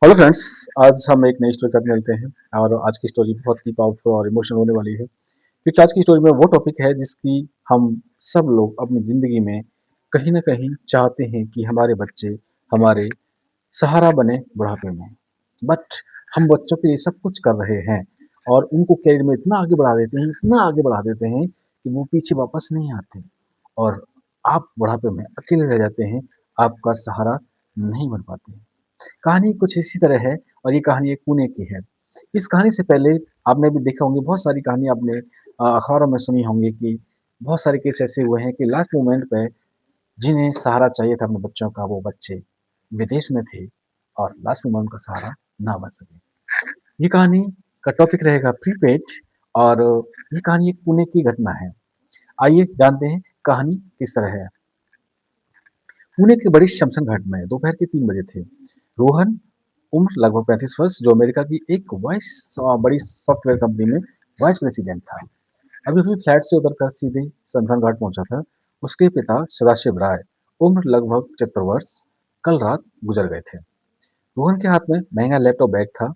Hello friends. आज हम एक नई स्टोरी के साथ मिलते हैं और आज की स्टोरी बहुत ही पावरफुल और इमोशनल होने वाली है क्योंकि आज की स्टोरी में वो टॉपिक है जिसकी हम सब लोग अपनी ज़िंदगी में कहीं न कहीं चाहते हैं कि हमारे बच्चे हमारे सहारा बने बुढ़ापे में। बट हम बच्चों के लिए सब कुछ कर रहे हैं और उनको करियर में इतना आगे बढ़ा देते हैं, इतना आगे बढ़ा देते हैं कि वो पीछे वापस नहीं आते और आप बुढ़ापे में अकेले रह जाते हैं, आपका सहारा नहीं बन पाते। कहानी कुछ इसी तरह है और ये कहानी एक पुणे की है। इस कहानी से पहले आपने भी देखा होंगे बहुत सारी कहानी आपने अखबारों में सुनी होंगी कि बहुत सारे केस ऐसे हुए हैं कि लास्ट मोमेंट पे जिन्हें सहारा चाहिए था अपने बच्चों का वो बच्चे विदेश में थे और लास्ट मोमेंट का सहारा ना बन सके। ये कहानी का टॉपिक रहेगा प्रीपेड और ये कहानी एक पुणे की घटना है। आइए जानते हैं कहानी किस तरह है। पुणे के बड़ी शमशान घाट में दोपहर के 3 बजे थे। रोहन उम्र लगभग 35 वर्ष जो अमेरिका की एक बड़ी सॉफ्टवेयर कंपनी में वाइस प्रेसिडेंट था। अभी अभी फ्लैट से उतरकर सीधे शमशान घाट पहुंचा था। उसके पिता सदाशिव राय उम्र लगभग 75 वर्ष कल रात गुजर गए थे। रोहन के हाथ में महंगा लैपटॉप बैग था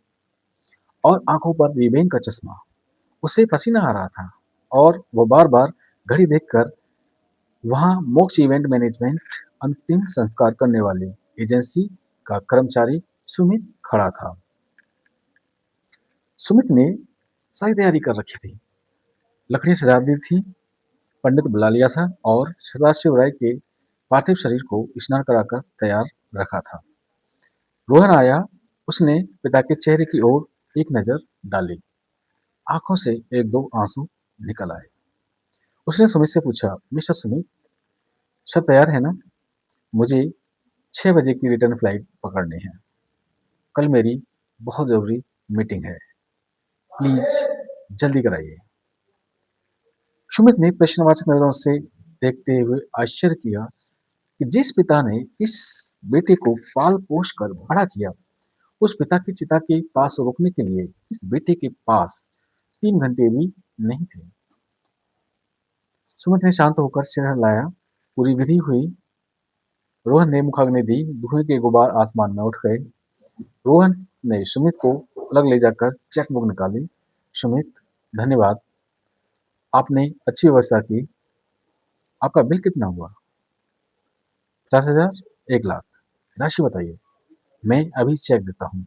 और आंखों पर रिबेन का चश्मा। उसे पसीना आ रहा था और वो बार बार घड़ी देखकर वहां मोक्ष इवेंट मैनेजमेंट अंतिम संस्कार करने वाली एजेंसी का कर्मचारी सुमित खड़ा था। सुमित ने सारी तैयारी कर रखी थी। लकड़ी सजा दी थी, पंडित बुला लिया था और सदाशिव राय के पार्थिव शरीर को स्नान कराकर तैयार रखा था। रोहन आया। उसने पिता के चेहरे की ओर एक नजर डाली। आंखों से एक दो आंसू निकल आए। उसने सुमित से पूछा, मिस्टर सुमित, सब तैयार है ना? मुझे 6 बजे की रिटर्न फ्लाइट पकड़नी है। कल मेरी बहुत जरूरी मीटिंग है। प्लीज जल्दी कराइए। सुमित ने प्रश्नवाचक नजरों से देखते हुए आश्चर्य किया कि जिस पिता ने इस बेटे को पाल पोस कर बड़ा किया, उस पिता की चिता के पास रुकने के लिए इस बेटे के पास 3 घंटे भी नहीं थे। सुमित ने शांत होकर सिर हिलाया। पूरी विधि हुई। रोहन ने मुखाग्नि दी। धुएं के गुबार आसमान में उठ गए। रोहन ने सुमित को अलग ले जाकर चेकबुक निकाली। सुमित, धन्यवाद, आपने अच्छी व्यवस्था की। आपका बिल कितना हुआ? 50,000? 1 लाख? राशि बताइए। मैं अभी चेक देता हूँ।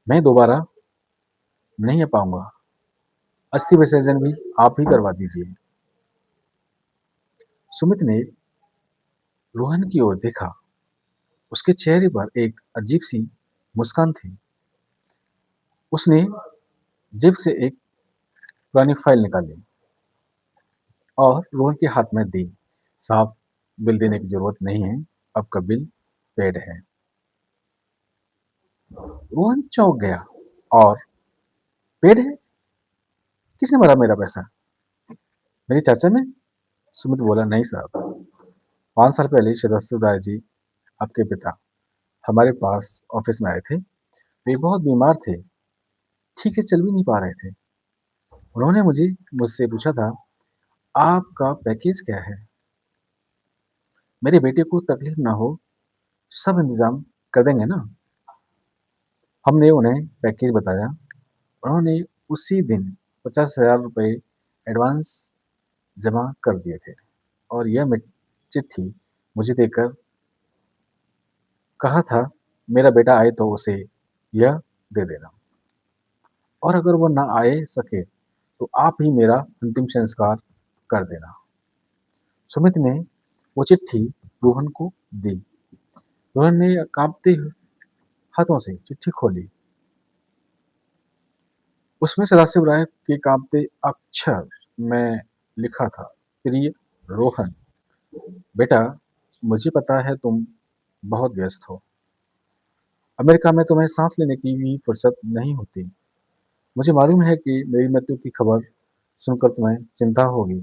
मैं दोबारा नहीं आ पाऊंगा। 80 विसर्जन भी आप ही करवा दीजिए। सुमित ने रोहन की ओर देखा। उसके चेहरे पर एक अजीब सी मुस्कान थी। उसने जेब से एक पुरानी फाइल निकाली और रोहन के हाथ में दी। साहब, बिल देने की जरूरत नहीं है। आपका बिल पेड है। रोहन चौंक गया। और पेड है? किसने भरा मेरा पैसा? मेरे चाचा ने? सुमित बोला, नहीं साहब, 5 साल पहले सदस्य राय जी, आपके पिता, हमारे पास ऑफिस में आए थे। वे बहुत बीमार थे, ठीक से चल भी नहीं पा रहे थे। उन्होंने मुझसे पूछा था, आपका पैकेज क्या है? मेरे बेटे को तकलीफ ना हो, सब इंतजाम कर देंगे ना? हमने उन्हें पैकेज बताया। उन्होंने उसी दिन 50,000 रुपये एडवांस जमा कर दिए थे और यह चिट्ठी मुझे देकर कहा था, मेरा बेटा आए तो उसे यह दे देना और अगर वो ना आए सके तो आप ही मेरा अंतिम संस्कार कर देना। सुमित ने वो चिट्ठी रोहन को दी। रोहन ने कांपते हाथों से चिट्ठी खोली। उसमें सदाशिव राय के कांपते अक्षर में लिखा था, प्रिय रोहन, बेटा, मुझे पता है तुम बहुत व्यस्त हो। अमेरिका में तुम्हें सांस लेने की भी फुर्सत नहीं होती। मुझे मालूम है कि मेरी मृत्यु की खबर सुनकर तुम्हें चिंता होगी।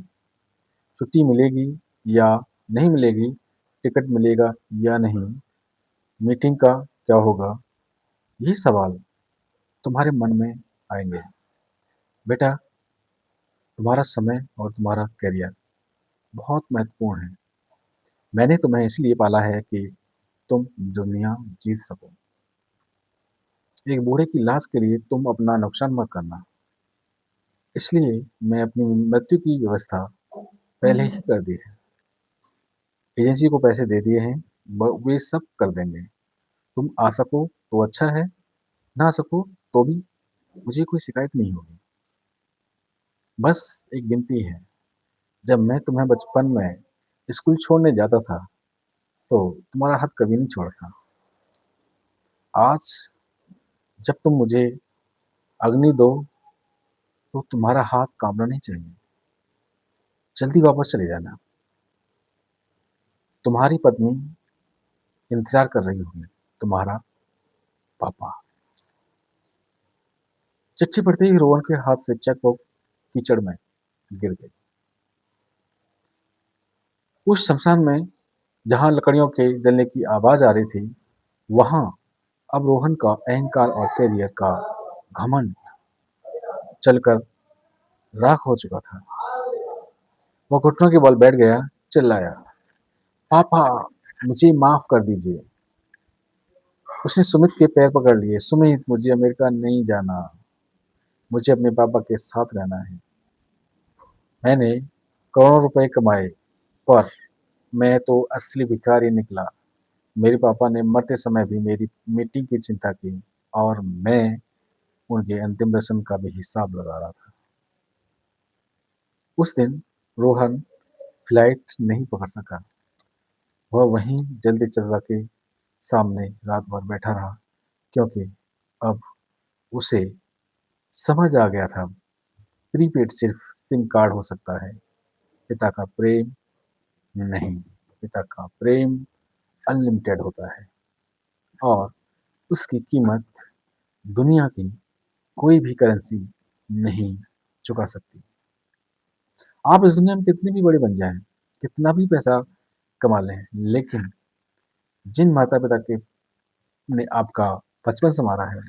छुट्टी मिलेगी या नहीं मिलेगी, टिकट मिलेगा या नहीं, मीटिंग का क्या होगा, ये सवाल तुम्हारे मन में आएंगे। बेटा, तुम्हारा समय और तुम्हारा करियर बहुत महत्वपूर्ण है। मैंने तुम्हें इसलिए पाला है कि तुम दुनिया जीत सको। एक बूढ़े की लाश के लिए तुम अपना नुकसान मत करना। इसलिए मैं अपनी मृत्यु की व्यवस्था पहले ही कर दी है। एजेंसी को पैसे दे दिए हैं, वे सब कर देंगे। तुम आ सको तो अच्छा है, ना आ सको तो भी मुझे कोई शिकायत नहीं होगी। बस एक विनती है, जब मैं तुम्हें बचपन में स्कूल छोड़ने जाता था, तो तुम्हारा हाथ कभी नहीं छोड़ा था। आज जब तुम मुझे अग्नि दो, तो तुम्हारा हाथ कांपना नहीं चाहिए। जल्दी वापस चले जाना। तुम्हारी पत्नी इंतजार कर रही होगी। तुम्हारा पापा। चिट्ठी पढ़ते ही रोहन के हाथ से चेकबुक कीचड़ में गिर गई। उस शमशान में जहां लकड़ियों के जलने की आवाज आ रही थी, वहां अब रोहन का अहंकार और कैरियर का घमंड चलकर राख हो चुका था। वह घुटनों के बल बैठ गया, चिल्लाया, पापा, मुझे माफ कर दीजिए। उसने सुमित के पैर पकड़ लिए। सुमित, मुझे अमेरिका नहीं जाना। मुझे अपने पापा के साथ रहना है। मैंने करोड़ों रुपए कमाए, पर मैं तो असली भिखारी निकला। मेरे पापा ने मरते समय भी मेरी मिट्टी की चिंता की, और मैं उनके अंतिम दर्शन का भी हिसाब लगा रहा था। उस दिन रोहन फ्लाइट नहीं पकड़ सका। वह वहीं जल्दी चर्रा के सामने रात भर बैठा रहा, क्योंकि अब उसे समझ आ गया था, प्रीपेड सिर्फ सिम कार्ड हो सकता है, पिता का प्रेम नहीं। पिता का प्रेम अनलिमिटेड होता है, और उसकी कीमत दुनिया की कोई भी करेंसी नहीं चुका सकती। आप इस दुनिया में कितने भी बड़े बन जाएं, कितना भी पैसा कमा लें, लेकिन जिन माता पिता के ने आपका बचपन संवारा है,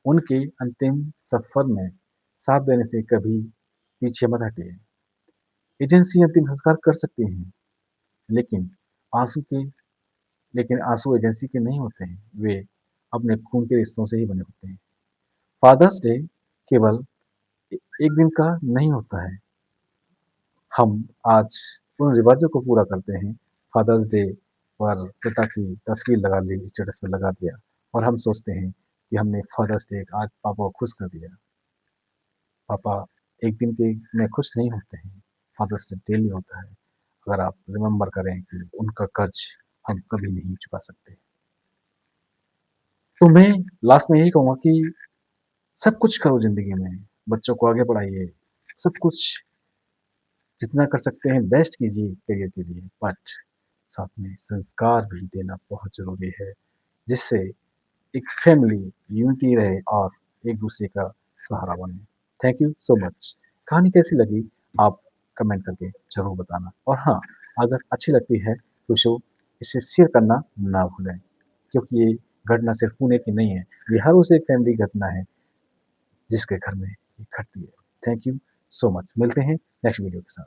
उनके अंतिम सफर में साथ देने से कभी पीछे मत हटिए। एजेंसी अंतिम संस्कार कर सकती हैं, लेकिन आंसू के लेकिन आंसू एजेंसी के नहीं होते हैं, वे अपने खून के रिश्तों से ही बने होते हैं। फादर्स डे केवल एक दिन का नहीं होता है। हम आज उन रिवाजों को पूरा करते हैं। फादर्स डे पर पिता की तस्वीर लगा ली, स्टेटस पे लगा दिया, और हम सोचते हैं कि हमने फादर्स डे आज पापा को खुश कर दिया। पापा एक दिन के में खुश नहीं होते हैं। फादर्स डे डेली होता है। अगर आप रिमेम्बर करें कि उनका कर्ज हम कभी नहीं चुका सकते। तो मैं लास्ट में यही कहूँगा कि सब कुछ करो ज़िंदगी में, बच्चों को आगे बढ़ाइए, सब कुछ जितना कर सकते हैं बेस्ट कीजिए करियर के लिए, बट साथ में संस्कार भी देना बहुत ज़रूरी है, जिससे एक फैमिली यूनिटी रहे और एक-दूसरे का सहारा बने। Thank you so much. कहानी कैसी लगी आप कमेंट करके ज़रूर बताना, और हाँ, अगर अच्छी लगती है तो इसे शेयर करना ना भूलें, क्योंकि ये घटना सिर्फ पुणे की नहीं है, ये हर उस एक फैमिली की घटना है जिसके घर में ये घटती है। Thank you so much. मिलते हैं नेक्स्ट वीडियो के साथ।